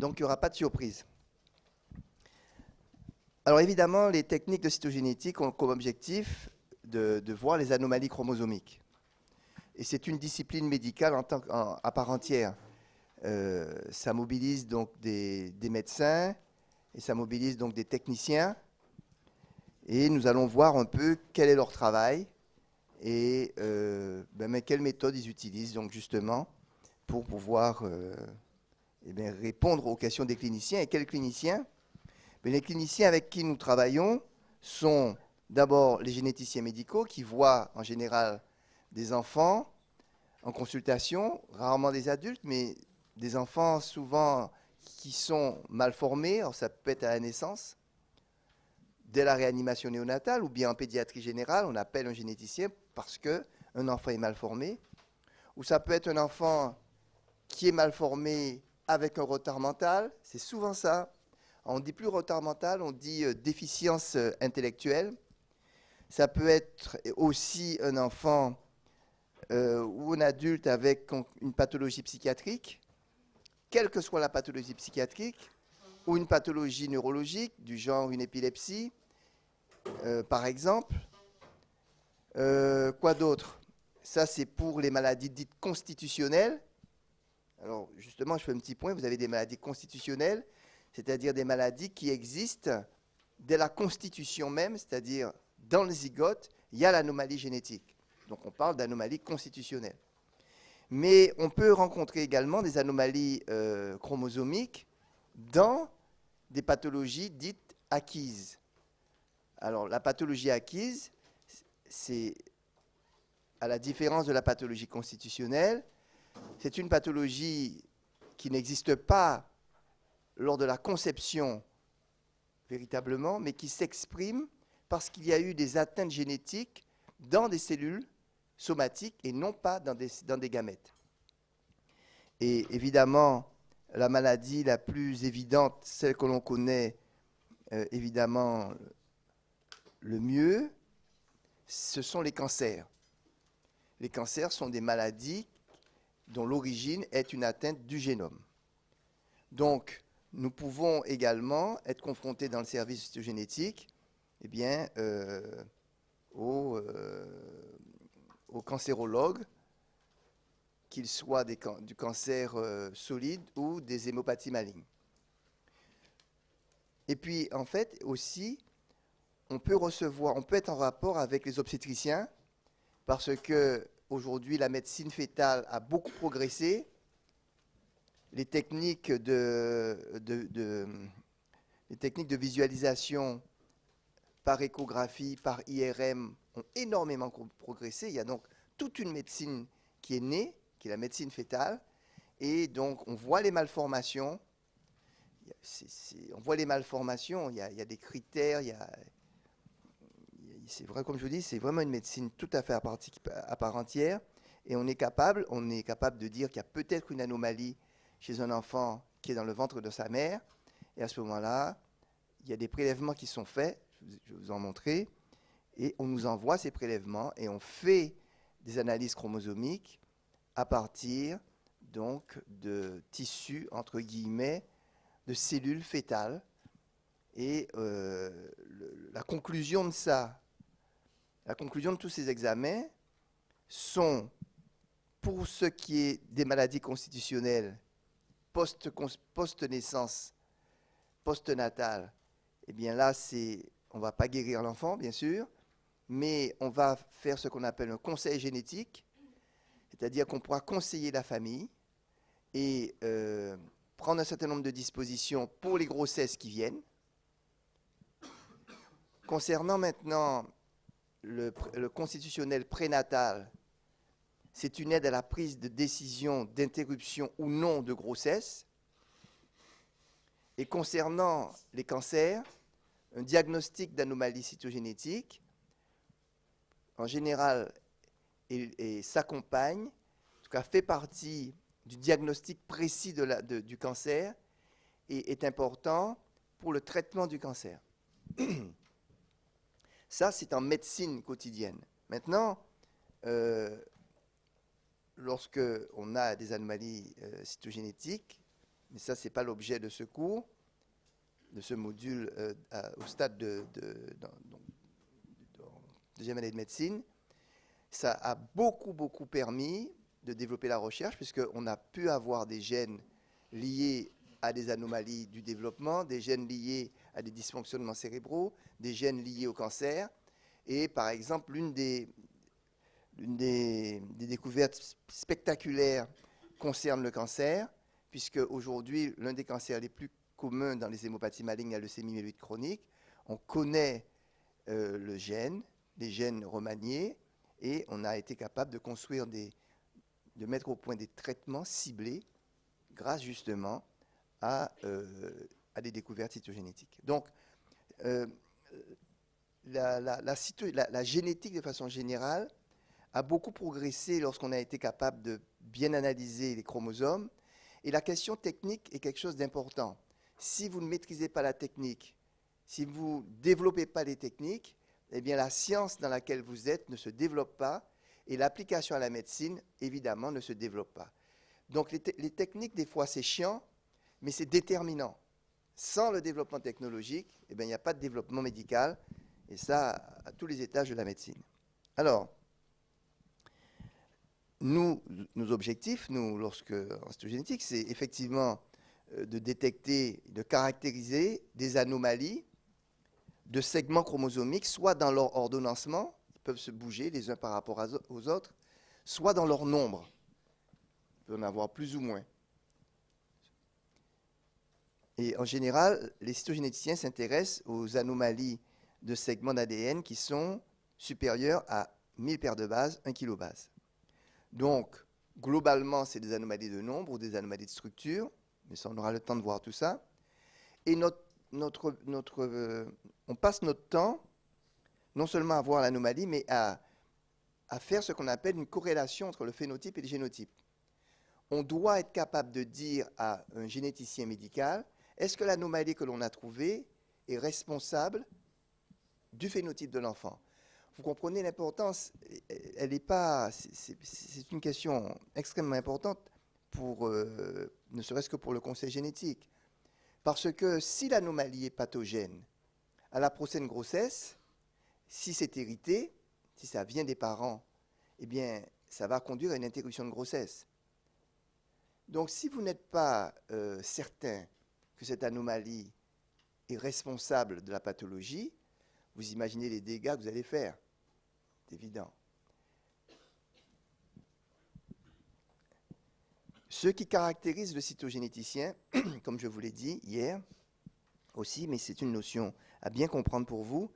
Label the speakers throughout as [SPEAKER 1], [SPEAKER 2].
[SPEAKER 1] Donc, il n'y aura pas de surprise. Alors, évidemment, les techniques de cytogénétique ont comme objectif de voir les anomalies chromosomiques. Et c'est une discipline médicale à part entière. Ça mobilise donc des médecins et ça mobilise donc des techniciens. Et nous allons voir un peu quel est leur travail et mais quelle méthode ils utilisent donc justement pour pouvoir répondre aux questions des cliniciens. Et quels cliniciens? Les cliniciens avec qui nous travaillons sont d'abord les généticiens médicaux qui voient en général des enfants en consultation, rarement des adultes, mais des enfants souvent qui sont mal formés. Alors ça peut être à la naissance, dès la réanimation néonatale ou bien en pédiatrie générale, on appelle un généticien parce qu'un enfant est mal formé. Ou ça peut être un enfant qui est mal formé avec un retard mental, c'est souvent ça. On ne dit plus retard mental, on dit déficience intellectuelle. Ça peut être aussi un enfant ou un adulte avec une pathologie psychiatrique, quelle que soit la pathologie psychiatrique, ou une pathologie neurologique, du genre une épilepsie, par exemple. Quoi d'autre? Ça, c'est pour les maladies dites constitutionnelles. Alors, justement, je fais un petit point. Vous avez des maladies constitutionnelles, c'est-à-dire des maladies qui existent dès la constitution même, c'est-à-dire dans le zygote, il y a l'anomalie génétique. Donc, on parle d'anomalie constitutionnelle. Mais on peut rencontrer également des anomalies chromosomiques dans des pathologies dites acquises. Alors, la pathologie acquise, c'est, à la différence de la pathologie constitutionnelle, c'est une pathologie qui n'existe pas lors de la conception véritablement, mais qui s'exprime parce qu'il y a eu des atteintes génétiques dans des cellules somatiques et non pas dans des gamètes. Et évidemment, la maladie la plus évidente, celle que l'on connaît évidemment le mieux, ce sont les cancers. Les cancers sont des maladies dont l'origine est une atteinte du génome. Donc, nous pouvons également être confrontés dans le service cytogénétique aux cancérologues, qu'ils soient du cancer solide ou des hémopathies malignes. Et puis, en fait, aussi, on peut être en rapport avec les obstétriciens parce que aujourd'hui, la médecine fœtale a beaucoup progressé. Les techniques de visualisation par échographie, par IRM ont énormément progressé. Il y a donc toute une médecine qui est née, qui est la médecine fœtale. Et donc, on voit les malformations. On voit les malformations, il y a des critères, c'est vrai, comme je vous dis, c'est vraiment une médecine tout à fait à part entière. Et on est capable de dire qu'il y a peut-être une anomalie chez un enfant qui est dans le ventre de sa mère. Et à ce moment-là, il y a des prélèvements qui sont faits, je vais vous en montrer, et on nous envoie ces prélèvements et on fait des analyses chromosomiques à partir donc de tissus, entre guillemets, de cellules fœtales. Et la conclusion de ça, la conclusion de tous ces examens sont, pour ce qui est des maladies constitutionnelles, post-naissance, post-natale, eh bien là, on ne va pas guérir l'enfant, bien sûr, mais on va faire ce qu'on appelle un conseil génétique, c'est-à-dire qu'on pourra conseiller la famille et prendre un certain nombre de dispositions pour les grossesses qui viennent. Concernant maintenant le constitutionnel prénatal, c'est une aide à la prise de décision d'interruption ou non de grossesse. Et concernant les cancers, un diagnostic d'anomalie cytogénétique, en général, s'accompagne, en tout cas fait partie du diagnostic précis du cancer et est important pour le traitement du cancer. Ça, c'est en médecine quotidienne. Maintenant, lorsque on a des anomalies cytogénétiques, Mais ça, ce n'est pas l'objet de ce cours, de ce module au stade de deuxième année de médecine. Ça a beaucoup permis de développer la recherche, puisqu'on a pu avoir des gènes liés à des anomalies du développement, des gènes liés à des dysfonctionnements cérébraux, des gènes liés au cancer. Et par exemple, l'une des découvertes spectaculaires concerne le cancer, puisque aujourd'hui, l'un des cancers les plus communs dans les hémopathies malignes, la leucémie myéloïde chronique, on connaît les gènes remaniés, et on a été capable de construire de mettre au point des traitements ciblés grâce justement à des découvertes cytogénétiques. Donc, la génétique de façon générale a beaucoup progressé lorsqu'on a été capable de bien analyser les chromosomes. Et la question technique est quelque chose d'important. Si vous ne maîtrisez pas la technique, si vous ne développez pas les techniques, eh bien la science dans laquelle vous êtes ne se développe pas et l'application à la médecine, évidemment, ne se développe pas. Donc les techniques, des fois, c'est chiant, mais c'est déterminant. Sans le développement technologique, eh bien, il n'y a pas de développement médical, et ça à tous les étages de la médecine. Alors, nos objectifs, lorsque en cytogénétique, c'est effectivement de détecter, de caractériser des anomalies de segments chromosomiques, soit dans leur ordonnancement, ils peuvent se bouger les uns par rapport aux autres, soit dans leur nombre. Il peut en avoir plus ou moins. Et en général, les cytogénéticiens s'intéressent aux anomalies de segments d'ADN qui sont supérieures à 1000 paires de bases, 1 kilobase. Donc, globalement, c'est des anomalies de nombre ou des anomalies de structure, mais ça, on aura le temps de voir tout ça. Et on passe notre temps non seulement à voir l'anomalie, mais à faire ce qu'on appelle une corrélation entre le phénotype et le génotype. On doit être capable de dire à un généticien médical, est-ce que l'anomalie que l'on a trouvée est responsable du phénotype de l'enfant? Vous comprenez l'importance, elle n'est pas, c'est une question extrêmement importante pour, ne serait-ce que pour le conseil génétique. Parce que si l'anomalie est pathogène à la prochaine grossesse, si c'est hérité, si ça vient des parents, eh bien, ça va conduire à une interruption de grossesse. Donc, si vous n'êtes pas certain que cette anomalie est responsable de la pathologie, vous imaginez les dégâts que vous allez faire. C'est évident. Ce qui caractérise le cytogénéticien, comme je vous l'ai dit hier aussi, mais c'est une notion à bien comprendre pour vous,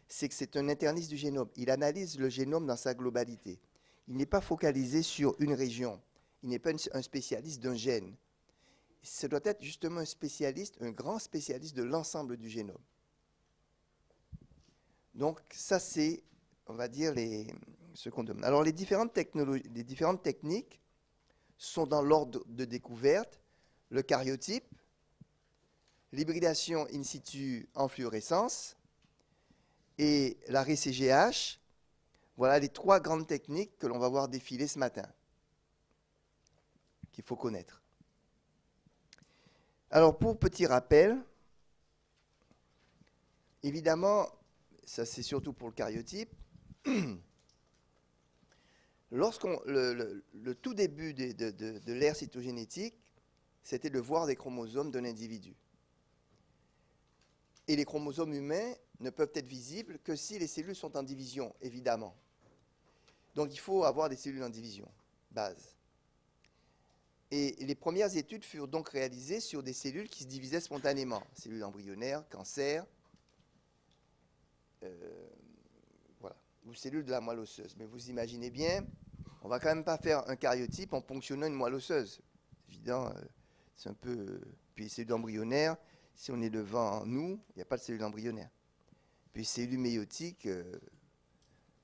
[SPEAKER 1] c'est que c'est un interniste du génome. Il analyse le génome dans sa globalité. Il n'est pas focalisé sur une région. Il n'est pas un spécialiste d'un gène. Ce doit être justement un spécialiste, un grand spécialiste de l'ensemble du génome. Donc ça, c'est, on va dire, ce qu'on demande. Alors les différentes techniques sont dans l'ordre de découverte, le karyotype, l'hybridation in situ en fluorescence et l'arrêt CGH. Voilà les 3 grandes techniques que l'on va voir défiler ce matin, qu'il faut connaître. Alors pour petit rappel, évidemment, ça c'est surtout pour le karyotype, le tout début de l'ère cytogénétique, c'était de voir des chromosomes d'un individu. Et les chromosomes humains ne peuvent être visibles que si les cellules sont en division, évidemment. Donc il faut avoir des cellules en division, base. Et les premières études furent donc réalisées sur des cellules qui se divisaient spontanément, cellules embryonnaires, cancer, voilà, ou cellules de la moelle osseuse. Mais vous imaginez bien, on ne va quand même pas faire un karyotype en ponctionnant une moelle osseuse. C'est évident, c'est un peu... Puis les cellules embryonnaires, si on est devant nous, il n'y a pas de cellules embryonnaires. Puis les cellules méiotiques,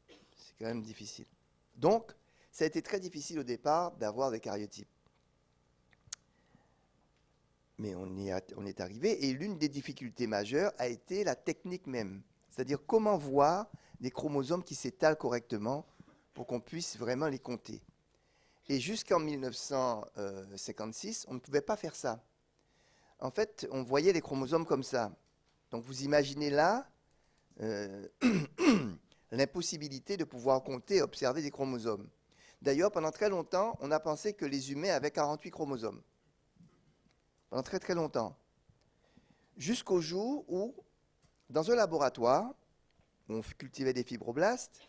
[SPEAKER 1] c'est quand même difficile. Donc, ça a été très difficile au départ d'avoir des karyotypes. Mais on est arrivé, et l'une des difficultés majeures a été la technique même. C'est-à-dire comment voir des chromosomes qui s'étalent correctement pour qu'on puisse vraiment les compter. Et jusqu'en 1956, on ne pouvait pas faire ça. en fait, on voyait les chromosomes comme ça. Donc vous imaginez là euh, l'impossibilité de pouvoir compter et observer des chromosomes. D'ailleurs, pendant très longtemps, on a pensé que les humains avaient 48 chromosomes. Pendant très très longtemps. Jusqu'au jour où, dans un laboratoire, où on cultivait des fibroblastes,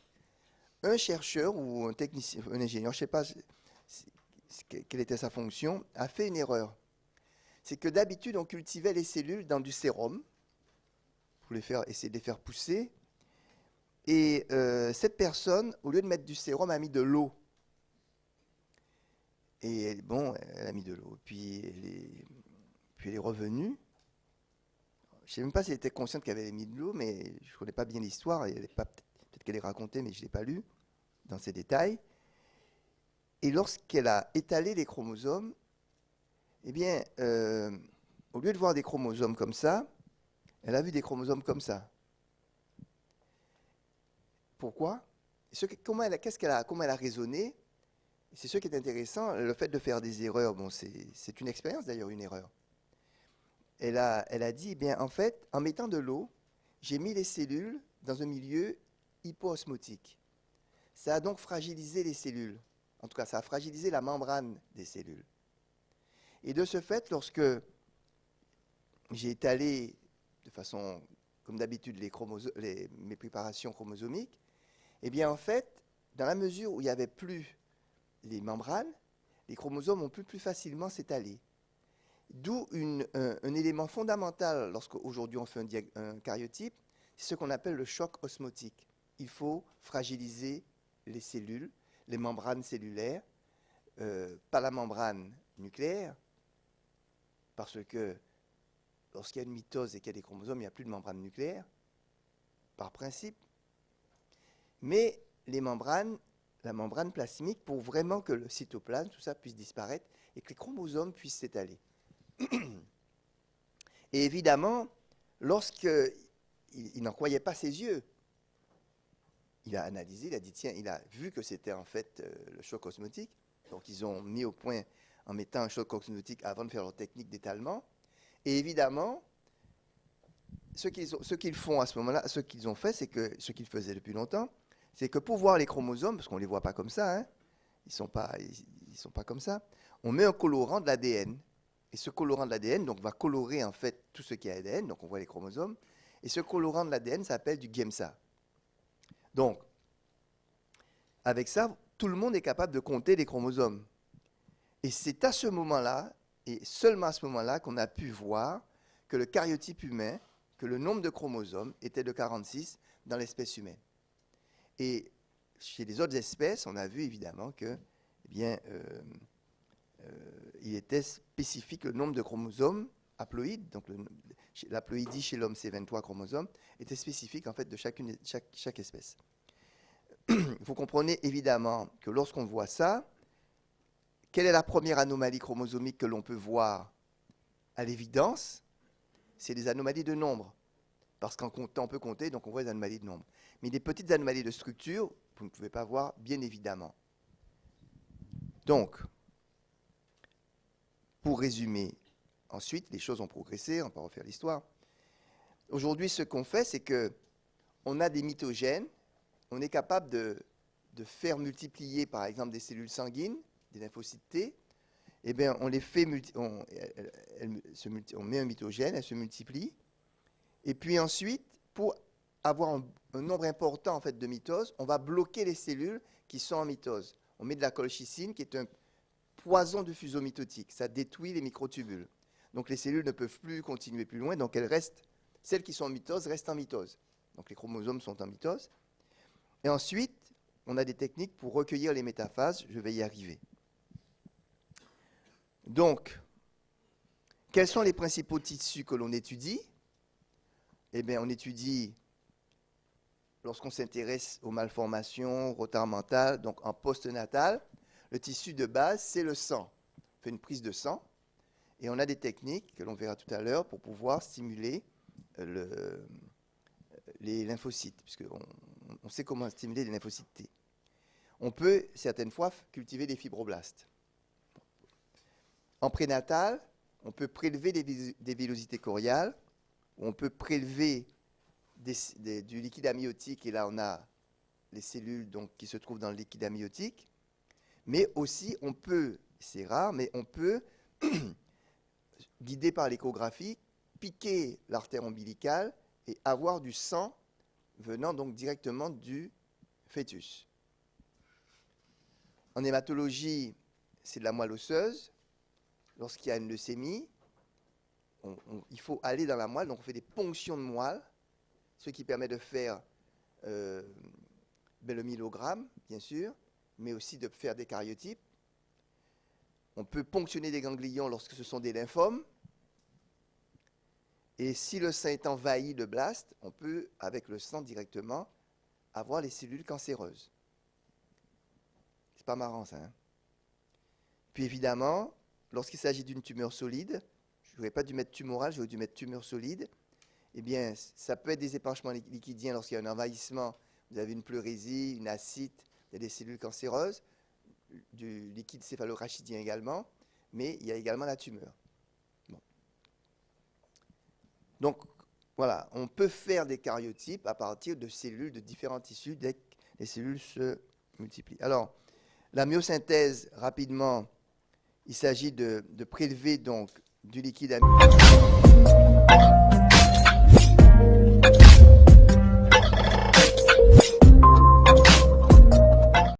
[SPEAKER 1] un chercheur ou un technicien, un ingénieur, je ne sais pas quelle était sa fonction, a fait une erreur. C'est que d'habitude, on cultivait les cellules dans du sérum pour essayer de les faire pousser. Et cette personne, au lieu de mettre du sérum, a mis de l'eau. Et bon, elle a mis de l'eau. Puis elle est revenue. Je ne sais même pas si elle était consciente qu'elle avait mis de l'eau, mais je ne connais pas bien l'histoire. Peut-être qu'elle est racontée, mais je ne l'ai pas lu dans ses détails. Et lorsqu'elle a étalé les chromosomes, eh bien, au lieu de voir des chromosomes comme ça, elle a vu des chromosomes comme ça. Pourquoi? Comment elle a raisonné? C'est ce qui est intéressant, le fait de faire des erreurs. Bon, c'est une expérience d'ailleurs, une erreur. Elle a dit, eh bien, en fait, en mettant de l'eau, j'ai mis les cellules dans un milieu hypoosmotique. Ça a donc fragilisé les cellules. En tout cas, ça a fragilisé la membrane des cellules. Et de ce fait, lorsque j'ai étalé de façon, comme d'habitude, mes préparations chromosomiques, eh bien, en fait, dans la mesure où il n'y avait plus les membranes, les chromosomes ont pu plus facilement s'étaler. D'où un élément fondamental lorsqu'aujourd'hui on fait un karyotype, c'est ce qu'on appelle le choc osmotique. Il faut fragiliser les cellules, les membranes cellulaires, pas la membrane nucléaire, parce que lorsqu'il y a une mitose et qu'il y a des chromosomes, il n'y a plus de membrane nucléaire, par principe. Mais la membrane plasmique, pour vraiment que le cytoplasme, tout ça puisse disparaître et que les chromosomes puissent s'étaler. Et évidemment, lorsqu'il n'en croyait pas ses yeux, il a analysé, il a dit, tiens, il a vu que c'était en fait le choc osmotique. Donc ils ont mis au point en mettant un choc osmotique avant de faire leur technique d'étalement. Et évidemment, ce qu'ils font à ce moment-là, ce qu'ils ont fait, c'est que ce qu'ils faisaient depuis longtemps, c'est que pour voir les chromosomes, parce qu'on ne les voit pas comme ça, hein, ils sont pas comme ça, on met un colorant de l'ADN. Et ce colorant de l'ADN donc, va colorer en fait tout ce qui est ADN, donc on voit les chromosomes. Et ce colorant de l'ADN s'appelle du GEMSA. Donc, avec ça, tout le monde est capable de compter les chromosomes. Et c'est à ce moment-là, et seulement à ce moment-là, qu'on a pu voir que le karyotype humain, que le nombre de chromosomes était de 46 dans l'espèce humaine. Et chez les autres espèces, on a vu évidemment que, eh bien, il était spécifique, le nombre de chromosomes haploïdes, donc l'haploïdie chez l'homme, c'est 23 chromosomes, était spécifique en fait de chaque espèce. Vous comprenez évidemment que lorsqu'on voit ça, quelle est la première anomalie chromosomique que l'on peut voir à l'évidence? C'est les anomalies de nombre. Parce qu'en comptant, on peut compter, donc on voit les anomalies de nombre. Mais des petites anomalies de structure, vous ne pouvez pas voir, bien évidemment. Donc, pour résumer, ensuite, les choses ont progressé, on ne va pas refaire l'histoire. Aujourd'hui, ce qu'on fait, c'est qu'on a des mitogènes, on est capable de faire multiplier, par exemple, des cellules sanguines, des lymphocytes T. Eh bien, on les fait, on met un mitogène, elles se multiplient. Et puis ensuite, pour avoir un nombre important en fait, de mitoses, on va bloquer les cellules qui sont en mitose. On met de la colchicine, qui est un poison de fuseau mitotique. Ça détruit les microtubules. Donc les cellules ne peuvent plus continuer plus loin, donc celles qui sont en mitose restent en mitose. Donc les chromosomes sont en mitose. Et ensuite, on a des techniques pour recueillir les métaphases. Je vais y arriver. Donc, quels sont les principaux tissus que l'on étudie? Eh bien, on étudie, lorsqu'on s'intéresse aux malformations, retard mental, donc en postnatal, le tissu de base, c'est le sang. On fait une prise de sang et on a des techniques que l'on verra tout à l'heure pour pouvoir stimuler les lymphocytes, puisqu'on sait comment stimuler les lymphocytes T. On peut, certaines fois, cultiver des fibroblastes. En prénatal, on peut prélever des villosités choriales, on peut prélever du liquide amniotique, et là on a les cellules donc, qui se trouvent dans le liquide amniotique, mais aussi on peut, c'est rare, mais on peut, guidé par l'échographie, piquer l'artère ombilicale et avoir du sang venant donc directement du fœtus. En hématologie, c'est de la moelle osseuse. Lorsqu'il y a une leucémie, il faut aller dans la moelle, donc on fait des ponctions de moelle, ce qui permet de faire le myelogramme, bien sûr, mais aussi de faire des cariotypes. On peut ponctionner des ganglions lorsque ce sont des lymphomes. Et si le sein est envahi de blastes, on peut, avec le sang directement, avoir les cellules cancéreuses. C'est pas marrant, ça. Hein? Puis évidemment, lorsqu'il s'agit d'une tumeur solide, je n'aurais pas dû mettre tumorale, j'aurais dû mettre tumeur solide, eh bien, ça peut être des épanchements liquidiens lorsqu'il y a un envahissement. Vous avez une pleurésie, une ascite, il y a des cellules cancéreuses, du liquide céphalorachidien également, mais il y a également la tumeur. Bon. Donc, voilà, on peut faire des cariotypes à partir de cellules de différents tissus dès que les cellules se multiplient. Alors, la myosynthèse, rapidement, il s'agit de prélever donc du liquide amniotique.